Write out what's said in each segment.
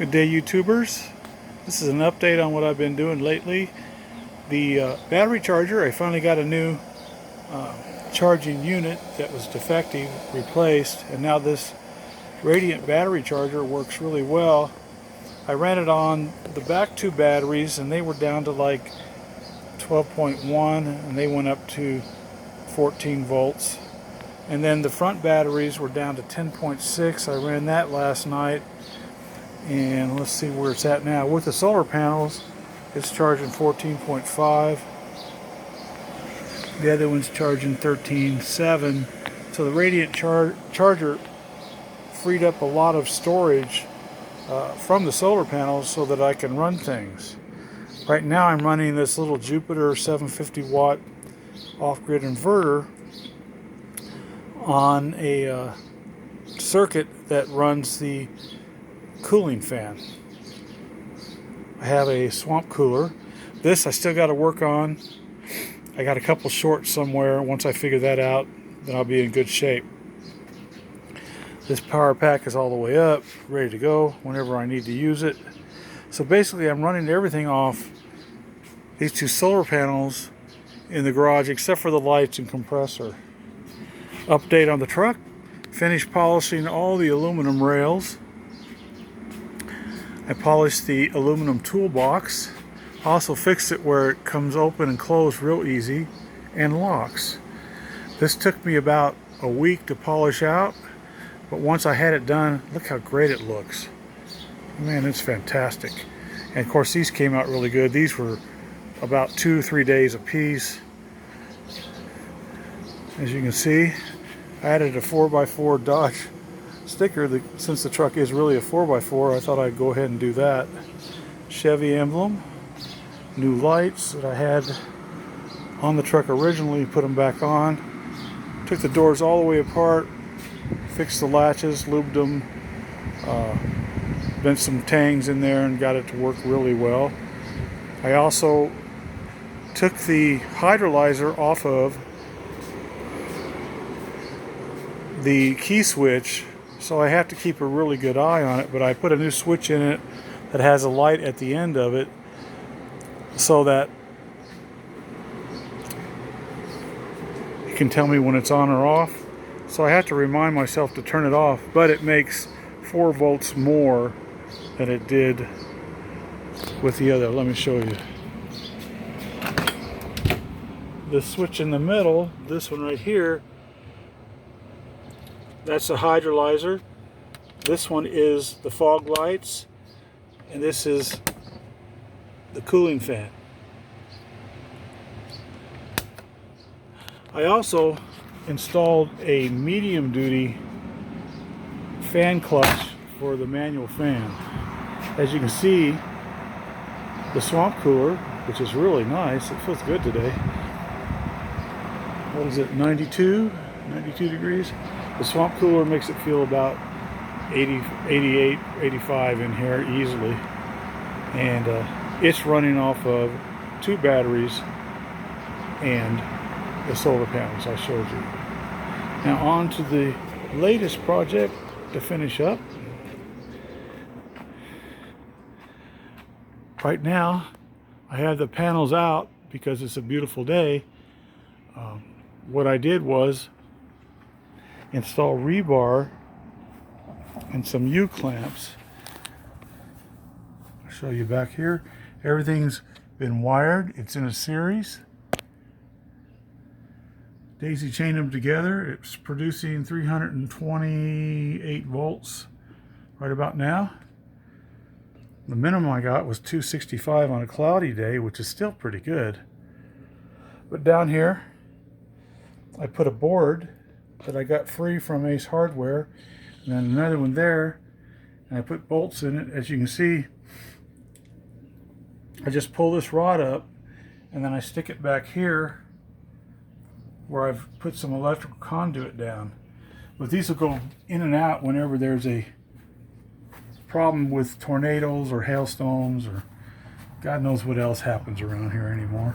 Good day, YouTubers. This is an update on what I've been doing lately. The battery charger, I finally got a new charging unit that was defective replaced, and now this Radiant battery charger works really well. I ran it on the back two batteries and they were down to like 12.1 and they went up to 14 volts. And then the front batteries were down to 10.6. I ran that last night, and let's see where it's at now. With the solar panels, it's charging 14.5. The other one's charging 13.7. So the Radiant charger freed up a lot of storage from the solar panels so that I can run things. Right now I'm running this little Jupiter 750 watt off-grid inverter on a circuit that runs the cooling fan. I have a swamp cooler. This I still got to work on. I got a couple shorts somewhere. Once I figure that out, then I'll be in good shape. This power pack is all the way up, ready to go whenever I need to use it. So basically I'm running everything off these two solar panels in the garage except for the lights and compressor. Update on the truck: finished polishing all the aluminum rails. I polished the aluminum toolbox. Also fixed it where it comes open and closed real easy and locks. This took me about a week to polish out, but once I had it done, look how great it looks. Man, it's fantastic. And of course these came out really good. These were about 2-3 days a piece. As you can see, I added a 4x4 Dodge sticker. Since the truck is really a 4x4, I thought I'd go ahead and do that. Chevy emblem, new lights that I had on the truck originally, put them back on. Took the doors all the way apart, fixed the latches, lubed them, bent some tangs in there and got it to work really well. I also took the hydrolyzer off of the key switch, so I have to keep a really good eye on it, but I put a new switch in it that has a light at the end of it so that it can tell me when it's on or off. So I have to remind myself to turn it off, but it makes 4 volts more than it did with the other. Let me show you. The switch in the middle, this one right here, that's the hydrolyzer. This one is the fog lights, and this is the cooling fan. I also installed a medium duty fan clutch for the manual fan. As you can see, the swamp cooler, which is really nice, it feels good today. What is it, 92 degrees? The swamp cooler makes it feel about 80, 88, 85 in here easily. And it's running off of 2 batteries and the solar panels I showed you. Now on to the latest project to finish up. Right now I have the panels out because it's a beautiful day. What I did was install rebar and some U-clamps. I'll show you back here. Everything's been wired. It's in a series. Daisy chained them together. It's producing 328 volts right about now. The minimum I got was 265 on a cloudy day, which is still pretty good. But down here I put a board that I got free from Ace Hardware, and then another one there, and I put bolts in it. As you can see, I just pull this rod up and then I stick it back here where I've put some electrical conduit down. But these will go in and out whenever there's a problem with tornadoes or hailstones or God knows what else happens around here anymore.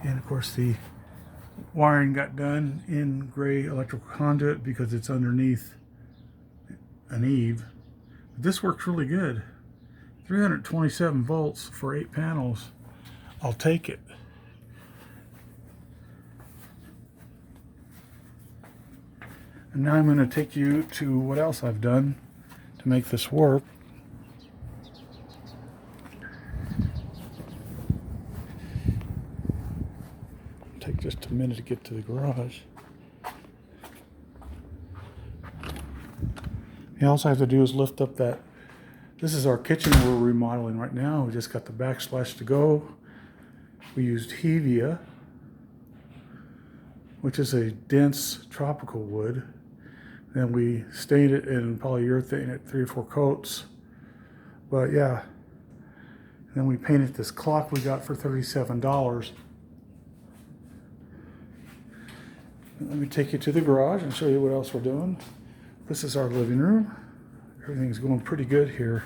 And of course the wiring got done in gray electrical conduit because it's underneath an eave. This works really good. 327 volts for 8 panels. I'll take it. And now I'm going to take you to what else I've done to make this work. Take just a minute to get to the garage. All I have to do is lift up that. This is our kitchen we're remodeling right now. We just got the backsplash to go. We used hevia, which is a dense tropical wood. Then we stained it in polyurethane at 3 or 4 coats. But yeah. And then we painted this clock we got for $37. Let me take you to the garage and show you what else we're doing. This is our living room. Everything's going pretty good here.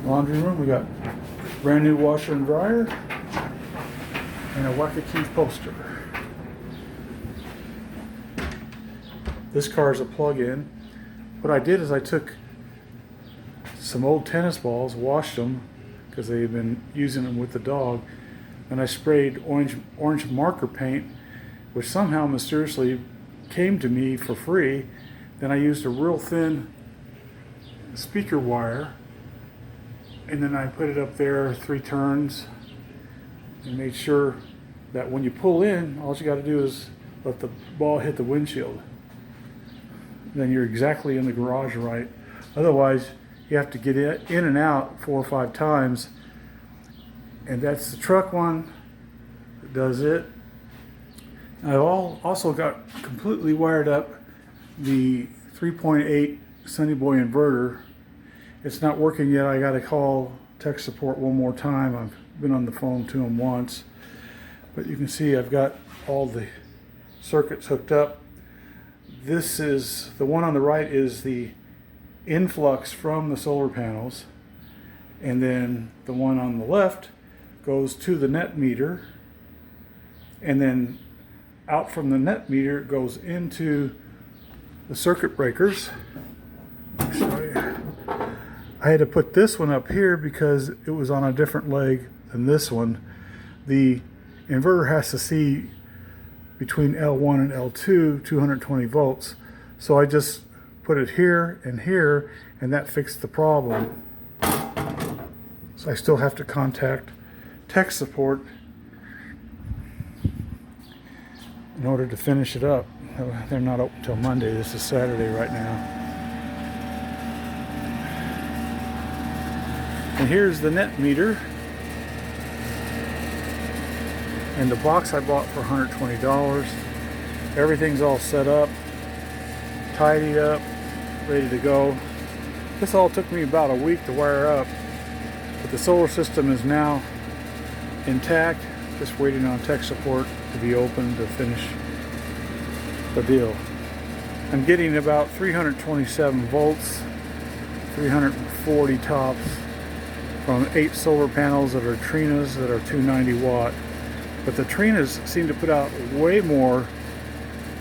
Laundry room, we got brand new washer and dryer and a Waikiki poster. This car is a plug-in. What I did is I took some old tennis balls, washed them because they've been using them with the dog, and I sprayed orange marker paint, which somehow mysteriously came to me for free. Then I used a real thin speaker wire, and then I put it up there 3 turns and made sure that when you pull in, all you got to do is let the ball hit the windshield. Then you're exactly in the garage right. Otherwise, you have to get in and out 4 or 5 times. And that's the truck one that does it. I've also got completely wired up the 3.8 Sunny Boy Inverter. It's not working yet. I got to call tech support one more time. I've been on the phone to them once. But you can see I've got all the circuits hooked up. This is, the one on the right is the influx from the solar panels. And then the one on the left goes to the net meter. And then out from the net meter, it goes into the circuit breakers. I'll show you. I had to put this one up here because it was on a different leg than this one. The inverter has to see between L1 and L2, 220 volts. So I just put it here, and that fixed the problem. So I still have to contact tech support in order to finish it up. They're not open until Monday. This is Saturday right now. And here's the net meter. And the box I bought for $120. Everything's all set up, tidied up, ready to go. This all took me about a week to wire up, but the solar system is now intact, just waiting on tech support to be open to finish the deal. I'm getting about 327 volts, 340 tops from 8 solar panels that are Trinas that are 290 watt. But the Trinas seem to put out way more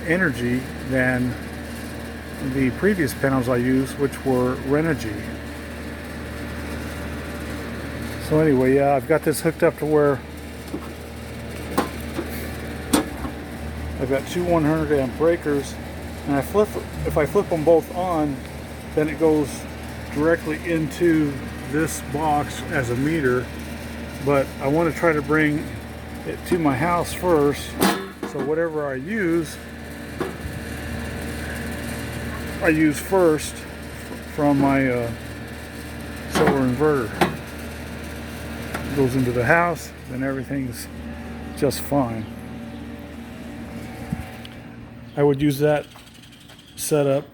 energy than the previous panels I used, which were Renogy. So anyway, yeah, I've got this hooked up to where I've got 2 100 amp breakers, and if I flip them both on, then it goes directly into this box as a meter. But I want to try to bring it to my house first, so whatever I use first from my solar inverter. It goes into the house, then everything's just fine. I would use that setup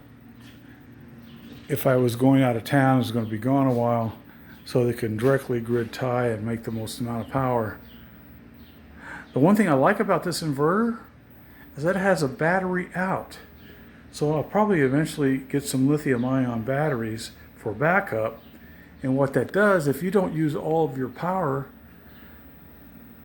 if I was going out of town, I was going to be gone a while, so they can directly grid tie and make the most amount of power. The one thing I like about this inverter is that it has a battery out. So I'll probably eventually get some lithium-ion batteries for backup. And what that does, if you don't use all of your power